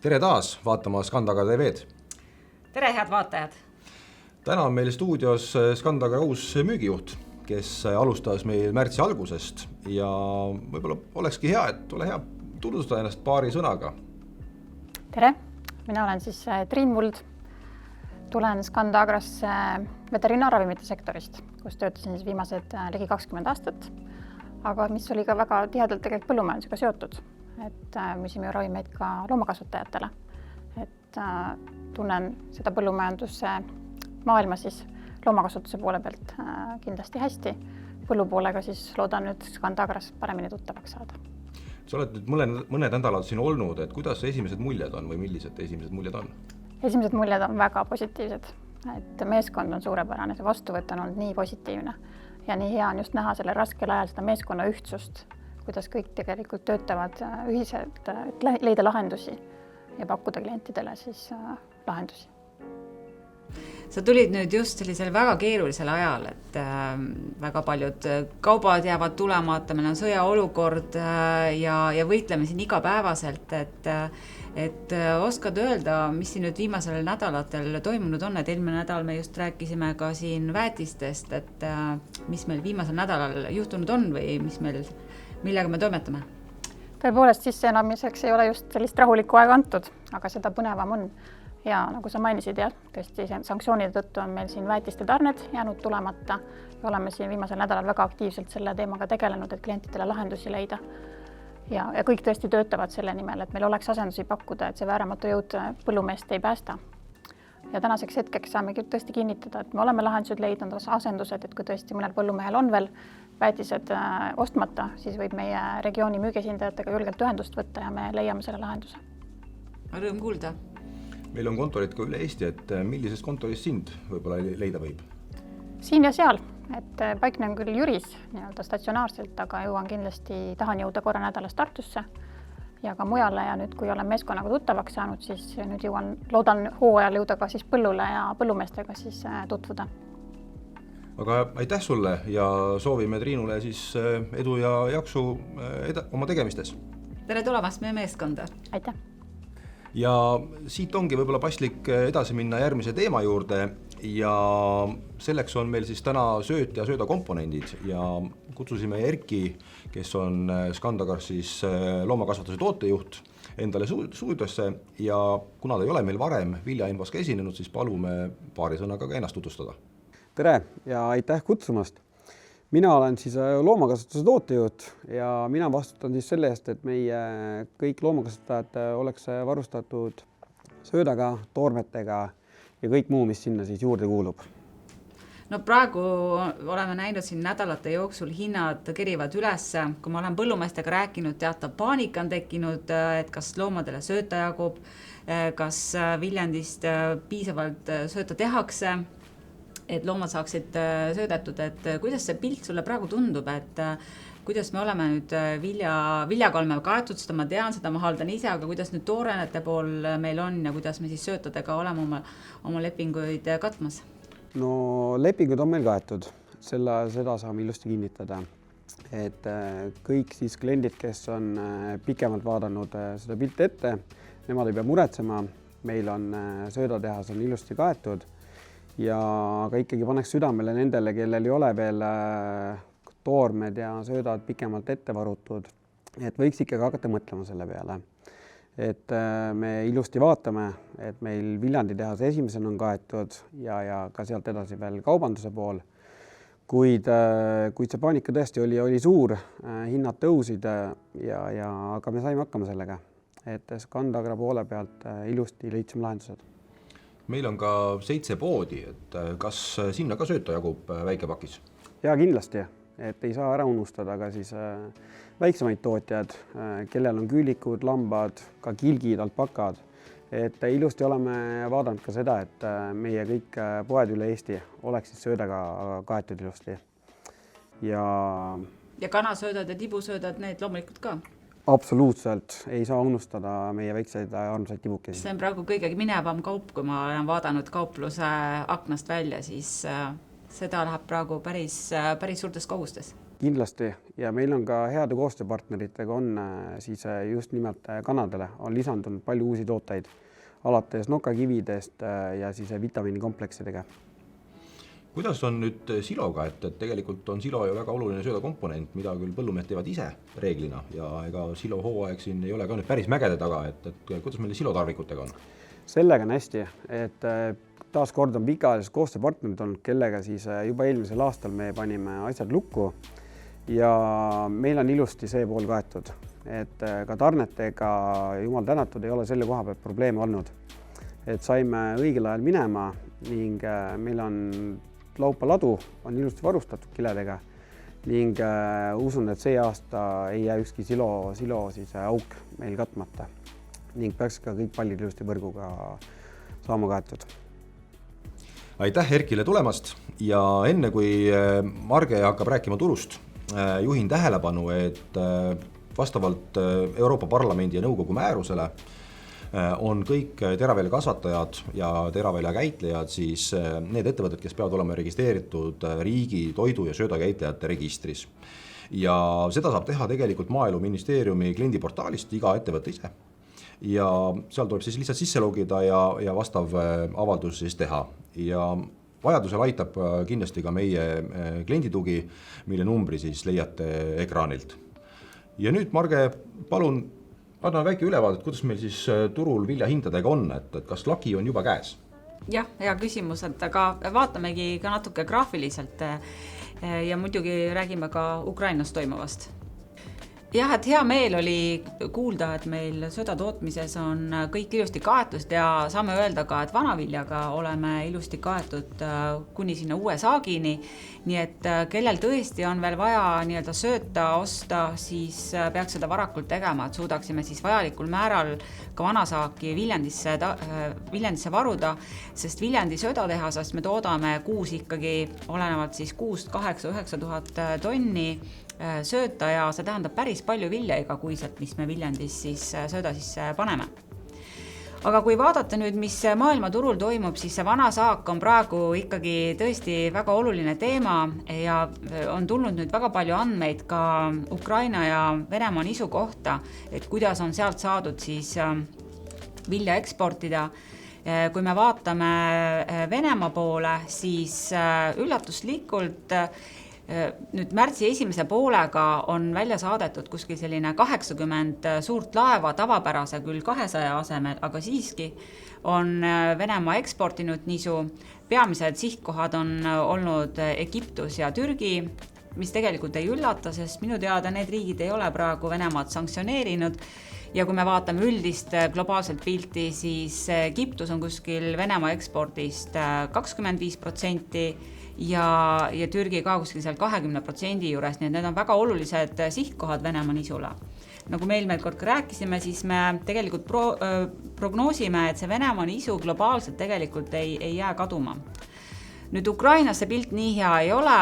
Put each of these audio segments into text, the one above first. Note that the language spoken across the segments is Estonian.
Tere taas vaatama Scandaga TV-d. Tere, head vaatajad! Täna on meil stuudios Scandaga uus müügijuht, kes alustas meil märtsi algusest ja võib-olla olekski hea, et ole hea tunnustada ennast paari sõnaga. Tere, mina olen siis Triin Muld. Tulen Scandagrasse veterinaarravimite sektorist, kus töötasin siis viimased ligi 20 aastat, aga mis oli ka väga tihedalt tegelikult põllumajandusega seotud. Et müüsime ravimeid ka loomakasvatajatele. Et tunnen seda põllumajanduse maailma siis loomakasvatuse poole pealt kindlasti hästi. Põllupoolega siis loodan nüüd Scandagras paremini tuttavaks saada. Sa oled nüüd mõned nädalad siin olnud, et kuidas esimesed muljed on või millised esimesed muljed on? Esimesed muljed on väga positiivsed. Et meeskond on suurepärane, see vastuvõtt on olnud nii positiivne. Ja nii hea on just näha selle raskel ajal seda meeskonna ühtsust, kuidas kõik tegelikult töötavad ühiselt, et leida lahendusi ja pakkuda klientidele siis lahendusi. Sa tulid nüüd just sellisel väga keerulisel ajal, et väga paljud kaubad jäävad tulemata, meil on sõjaolukord ja võitleme siin igapäevaselt, et oskad öelda, mis siin nüüd viimasel nädalatel toimunud on, et eelmine nädal me just rääkisime ka siin väetistest, et mis meil viimasel nädalal juhtunud on või millega me toimetame? Tõepoolest sisseelamiseks ei ole just sellist rahulikku aega antud, aga seda põnevam on. Ja nagu sa mainisid, tõesti sanktsioonide tõttu on meil siin väetiste tarned jäänud tulemata. Ja oleme siin viimasel nädalal väga aktiivselt selle teemaga tegelenud, et klientidele lahendusi leida. Ja kõik tõesti töötavad selle nimel, et meil oleks asendusi pakkuda, et see vääramatu jõud põllumeest ei päästa. Ja tänaseks hetkeks saame tõesti kinnitada, et me oleme lahendused leidnud asendused, et kui tõesti mõnel põllumehel on veel väetised ostmata, siis võib meie regiooni müügiesindajatega julgelt ühendust võtta ja me leiame selle lahenduse. Rõõm kuulda. Meil on kontorid ka üle Eesti, et millisest kontorist sind võib-olla leida võib? Siin ja seal, et paiknen küll Jüris nii-öelda statsionaarselt, aga tahan jõuda korra nädalas Tartusse ja ka mujale ja nüüd, kui olen meeskonnaga tuttavaks saanud, siis nüüd loodan hooajal jõuda ka siis põllule ja põllumeestega siis tutvuda. Aga aitäh sulle ja soovime Triinule siis edu ja jaksu oma tegemistes. Tere tulemast meie meeskonda. Aitäh. Ja siit ongi võib-olla paslik edasi minna järgmise teema juurde ja selleks on meil siis täna sööt ja söödakomponendid ja kutsusime Erki, kes on Scandagras siis loomakasvatuse tootejuht endale stuudiosse ja kuna ta ei ole meil varem viljainfoska esinenud, siis palume paari sõnaga ka ennast tutvustada. Tere ja aitäh kutsumast. Mina olen siis loomakasvatuse tootejuht ja mina vastutan siis selle eest, et meie kõik loomakasvatajad oleks varustatud söödaga, toormetega ja kõik muu, mis sinna siis juurde kuulub. No praegu oleme näinud siin nädalate jooksul hinnad kerivad üles. Kui ma olen põllumeestega rääkinud, teatav paanika on tekkinud, et kas loomadele sööta jagub, kas Viljandist piisavalt sööta tehakse, et loomad saaksid söödetud, et kuidas see pilt sulle praegu tundub, et kuidas me oleme nüüd viljaga oleme kaetud, seda ma tean, seda ma haldan ise, aga kuidas nüüd toorenete pool meil on ja kuidas me siis söötadega oleme oma lepinguid katmas? No lepingud on meil kaetud, seda saame ilusti kinnitada, et kõik siis kliendid, kes on pikemalt vaadanud seda pilti ette, nemad ei pea muretsema, meil on söödatehas on ilusti kaetud ja aga ikkagi paneks südamele nendele, kellel ei ole veel toormed ja söödad pikemalt ette varutud, et võiks ikkagi hakata mõtlema selle peale. Et me ilusti vaatame, et meil Viljandi tehas esimesena on kaetud ja ka sealt edasi veel kaubanduse pool. Kuid see paanika tõesti oli suur, hinnad tõusid aga me saime hakkama sellega, et Scandagra poole pealt ilusti leidsime lahendused. Meil on ka 7 poodi, et kas sinna ka sööta jagub väikepakis? Ja kindlasti, et ei saa ära unustada ka siis väiksemaid tootjad, kellel on küülikud, lambad, ka kilgid, alpakad. Et ilusti oleme vaadanud ka seda, et meie kõik poed üle Eesti oleks siis söödaga kaetud ilusti. Ja kanasöödad ja tibusöödad, need loomulikult ka? Absoluutselt, ei saa unustada meie väikseid armsaid tibukesi. See on praegu kõige minevam kaup, kui ma olen vaadanud kaupluse aknast välja, siis seda läheb praegu päris suurtes kogustes. kindlasti ja meil on ka heade koostööpartneritega on siis just nimelt kanadele on lisandunud palju uusi tooteid, alates nokakividest ja siis vitamiinikompleksidega. Kuidas on nüüd siloga, et tegelikult on silo ju väga oluline söödakomponent, mida küll põllumehed teevad ise reeglina ja ega silo hooaeg siin ei ole ka nüüd päris mägede taga, et kuidas meil silotarvikutega on? Sellega on hästi, et taas kord on pikaajalised koostööpartnerid olnud, kellega siis juba eelmisel aastal me panime asjad lukku ja meil on ilusti see pool kaetud, et ka tarnetega jumal tänatud ei ole selle koha pealt probleeme olnud, et saime õigel ajal minema ning meil on laupaladu on ilusti varustatud kiledega ning usun, et see aasta ei jää ükski silo siis auk meil katmata ning peaks ka kõik pallid ilusti võrguga saama kaetud. Aitäh Erkile tulemast ja enne kui Marge hakkab rääkima turust, juhin tähelepanu, et vastavalt Euroopa Parlamendi ja nõukogu määrusele on kõik teraviljakasvatajad ja teraviljakäitlejad siis need ettevõtted, kes peavad olema registreeritud riigi toidu- ja söödakäitlejate registris. Ja seda saab teha tegelikult Maaeluministeeriumi kliendiportaalist iga ettevõte ise. Ja seal tuleb siis lihtsalt sisse logida ja vastav avaldus siis teha. Ja vajadusel aitab kindlasti ka meie klienditugi, mille numbri siis leiate ekraanilt. Ja nüüd Marge, palun anna väike ülevaadet, kuidas meil siis turul viljahindadega on, et kas laki on juba käes? Jah, hea küsimus, et aga vaatamegi ka natuke graafiliselt ja muidugi räägime ka Ukrainas toimuvast. Jah, et hea meel oli kuulda, et meil söödatootmises on kõik ilusti kaetud ja saame öelda ka, et vanaviljaga oleme ilusti kaetud kuni sinna uue saagini. Nii et kellel tõesti on veel vaja nii-öelda sööta osta, siis peaks seda varakult tegema, et suudaksime siis vajalikul määral ka vanasaaki Viljandisse varuda, sest Viljandi söödatehasest me toodame kuus ikkagi olenevalt siis 6-8-9 000 tonni sööta ja see tähendab päris palju vilja igakuiselt, mis me Viljandis siis sööda sisse paneme. Aga kui vaadata nüüd, mis maailmaturul toimub, siis see vana saak on praegu ikkagi tõesti väga oluline teema ja on tulnud nüüd väga palju andmeid ka Ukraina ja Venemaa nisu kohta, et kuidas on sealt saadud siis vilja eksportida. Kui me vaatame Venemaa poole, siis üllatuslikult nüüd märtsi esimese poolega on välja saadetud kuskil selline 80 suurt laeva tavapärase küll 200 asemel, aga siiski on Venemaa eksportinud nisu. Peamised sihtkohad on olnud Egiptus ja Türgi, mis tegelikult ei üllata, sest minu teada need riigid ei ole praegu Venemaad sanktsioneerinud. Ja kui me vaatame üldist globaalselt pilti, siis Egiptus on kuskil Venemaa ekspordist 25% ja Türgi ka kuskil seal 20% juures, nii et need on väga olulised sihtkohad Venemaa nisule. Nagu meil kord rääkisime, siis me tegelikult prognoosime, et see Venemaa nisu globaalselt tegelikult ei jää kaduma. Nüüd Ukrainas see pilt nii hea ei ole,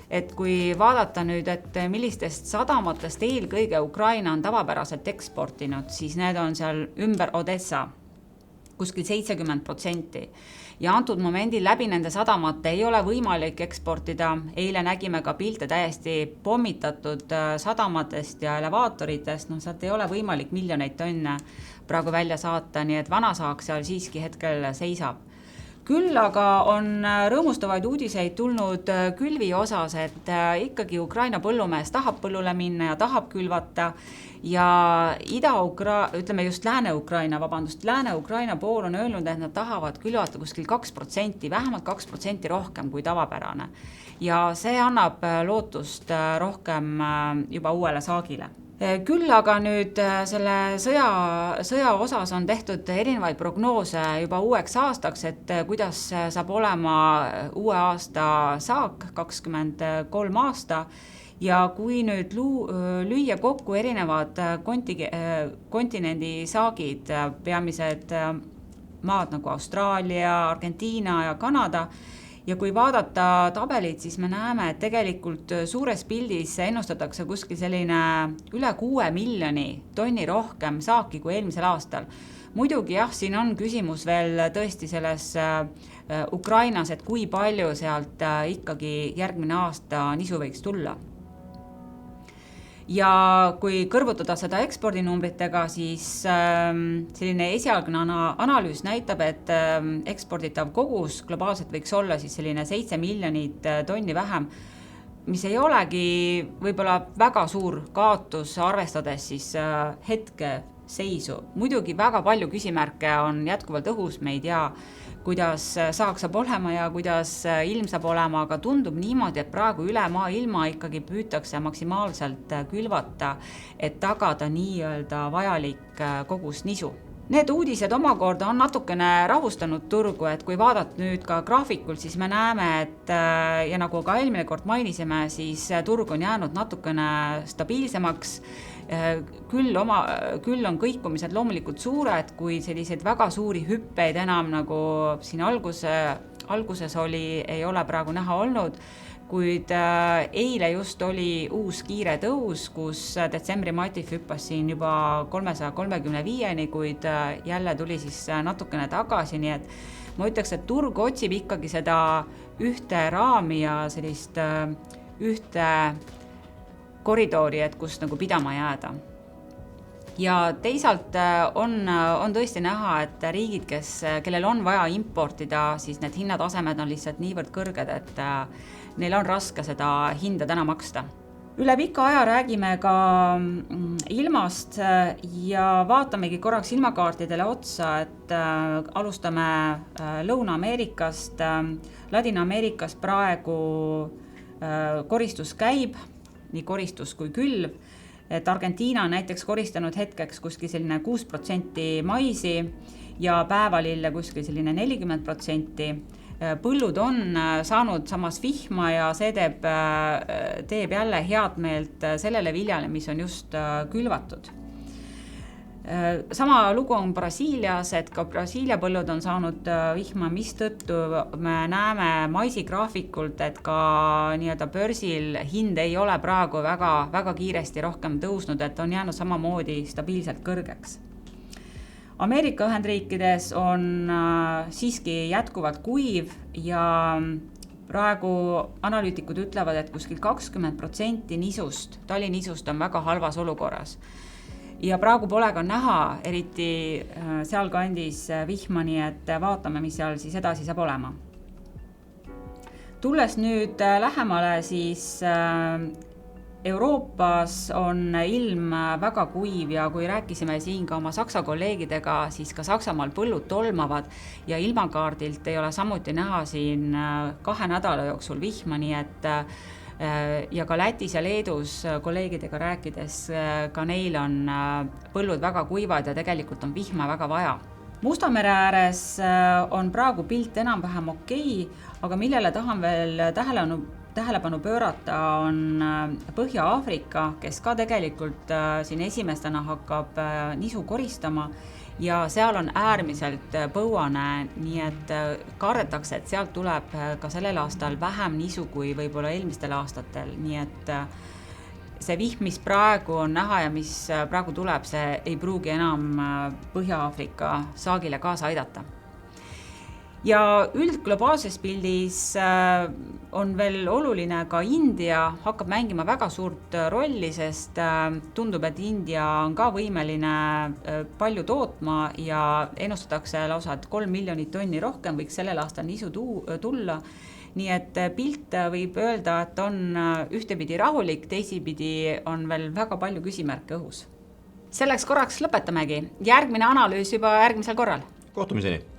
et kui vaadata nüüd, et millistest sadamatest eelkõige Ukraina on tavapäraselt eksportinud, siis need on seal ümber Odessa, kuskil 70%. Ja antud momendil läbi nende sadamate ei ole võimalik eksportida. Eile nägime ka pilte täiesti pommitatud sadamatest ja elevaatoritest. Sealt ei ole võimalik miljoneid tonne praegu välja saata, nii et vanasaak seal siiski hetkel seisab. Küll aga on rõõmustavaid uudiseid tulnud külvi osas, et ikkagi Ukraina põllumees tahab põllule minna ja tahab külvata ja Lääne-Ukraina pool on öelnud, et nad tahavad külvata kuskil 2%, vähemalt 2% rohkem kui tavapärane. Ja see annab lootust rohkem juba uuele saagile. Küll aga nüüd selle sõja osas on tehtud erinevaid prognoose juba uueks aastaks, et kuidas saab olema uue aasta saak 23 aasta ja kui nüüd lüüa kokku erinevad kontinendi saagid, peamised maad nagu Austraalia, Argentiina ja Kanada, ja kui vaadata tabelit, siis me näeme, et tegelikult suures pildis ennustatakse kuskil selline üle 6 miljoni tonni rohkem saaki kui eelmisel aastal. Muidugi jah, siin on küsimus veel tõesti selles Ukrainas, et kui palju sealt ikkagi järgmine aasta nisu võiks tulla. ja kui kõrvutada seda ekspordinumbritega, siis selline esialgne analüüs näitab, et eksporditav kogus globaalselt võiks olla siis selline 7 miljonit tonni vähem, mis ei olegi võib-olla väga suur kaotus, arvestades siis hetke seisu. Muidugi väga palju küsimärke on jätkuvalt õhus, me ei tea, kuidas saab olema ja kuidas ilm saab olema, aga tundub niimoodi, et praegu üle maailma ikkagi püütakse maksimaalselt külvata, et tagada nii-öelda vajalik kogus nisu. Need uudised omakorda on natukene rahustanud turgu, et kui vaadata nüüd ka graafikult, siis me näeme, et ja nagu ka eelmine kord mainisime, siis turg on jäänud natukene stabiilsemaks. Küll on kõikumised loomulikult suured, kui selliseid väga suuri hüppeid enam nagu siin alguses oli, ei ole praegu näha olnud, kuid eile just oli uus kiire tõus, kus detsembri matif hüppas siin juba 335-ni, kuid jälle tuli siis natukene tagasi, nii et ma ütleks, et turg otsib ikkagi seda ühte raami ja sellist ühte koridori, et kus nagu pidama jääda. Ja teisalt on tõesti näha, et riigid, kellel on vaja importida, siis need hinnatasemed on lihtsalt niivõrd kõrged, et neil on raske seda hinda täna maksta. Üle pika aja räägime ka ilmast ja vaatamegi korraks ilmakaartidele otsa, et alustame Lõuna-Ameerikast. Ladina-Ameerikas praegu koristus käib, nii koristus kui külv, et Argentiina on näiteks koristanud hetkeks kuskil selline 6% maisi ja päevalille kuskil selline 40%. Põllud on saanud samas vihma ja see teeb jälle head meelt sellele viljale, mis on just külvatud. Sama lugu on Brasiilias, et ka Brasiilia põllud on saanud vihma, mistõttu me näeme maisigraafikult, et ka nii-öelda börsil hind ei ole praegu väga kiiresti rohkem tõusnud, et on jäänud samamoodi stabiilselt kõrgeks. Ameerika Ühendriikides on siiski jätkuvalt kuiv ja praegu analüütikud ütlevad, et kuskil 20% nisust, talinisust on väga halvas olukorras. Ja praegu pole ka näha, eriti sealkandis vihma, nii et vaatame, mis seal siis edasi saab olema. Tulles nüüd lähemale, siis Euroopas on ilm väga kuiv ja kui rääkisime siin ka oma Saksa kolleegidega, siis ka Saksamaal põllud tolmavad ja ilmakaardilt ei ole samuti näha siin 2 nädala jooksul vihma, nii et ja ka Lätis ja Leedus kolleegidega rääkides, ka neil on põllud väga kuivad ja tegelikult on vihma väga vaja. Musta mere ääres on praegu pilt enam-vähem okei, aga millele tahan veel tähelepanu pöörata on Põhja-Aafrika, kes ka tegelikult siin esimestena hakkab nisu koristama ja seal on äärmiselt põuane, nii et kardetakse, et sealt tuleb ka sellel aastal vähem nisu kui võib-olla eelmistel aastatel, nii et see vihm, mis praegu on näha ja mis praegu tuleb, see ei pruugi enam Põhja-Aafrika saagile kaasa aidata. Ja üldglobaalses pildis on veel oluline ka India hakkab mängima väga suurt rolli, sest tundub, et India on ka võimeline palju tootma ja ennustatakse lausa, et 3 miljonit tonni rohkem võiks sellel aastal nisu tulla. Nii et pilt võib öelda, et on ühtepidi rahulik, teisipidi on veel väga palju küsimärke õhus. Selleks korraks lõpetamegi. Järgmine analüüs juba järgmisel korral. Kohtumiseni!